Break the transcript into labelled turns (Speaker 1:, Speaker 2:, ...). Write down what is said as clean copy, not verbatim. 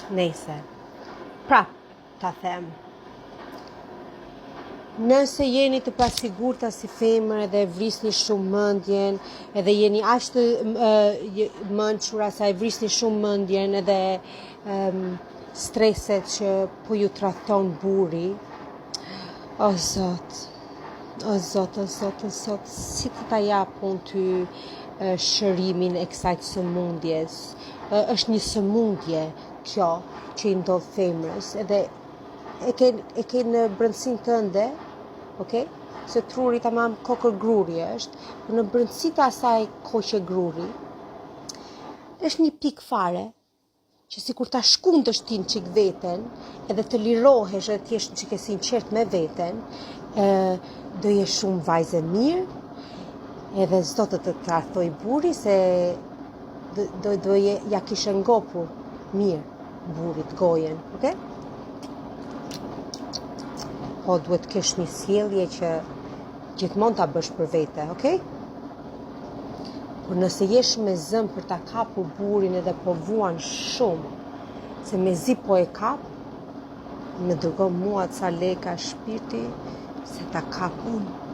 Speaker 1: Nejse. Prap, ta them. Nëse jeni të pasigurta si femër edhe vrisni shumë mendjen, edhe jeni aq të mençura sa e vrisni shumë mendjen edhe streset që po ju tradhton burri, o zot, si të ta jap unë ty shërimin e kësaj sëmundjes. Është një sëmundje kjo që i ndodh femrës, edhe e ke në brendësinë tënde, okay? Se truri tamam kokër gruri është, por në brendësi të asaj koqe gruri, është një pikë fare, që si kur ta shkundësh ti në qik veten, edhe të lirohesh edhe t'jesh në qik e sinqert me veten, do jesh shumë vajze mirë, edhe s'do të tradhtoj burri, se do ja kishe ngopur mirë burrit gojen, okay? Po duhet të kesh një sjellje që gjithmonë ta bësh për vete, okay? Por nëse jesh me zëm për ta kapur burrin edhe po vuan shumë, se mezi po e kap, më dërgon mua ca leka shpirti se ta kap unë.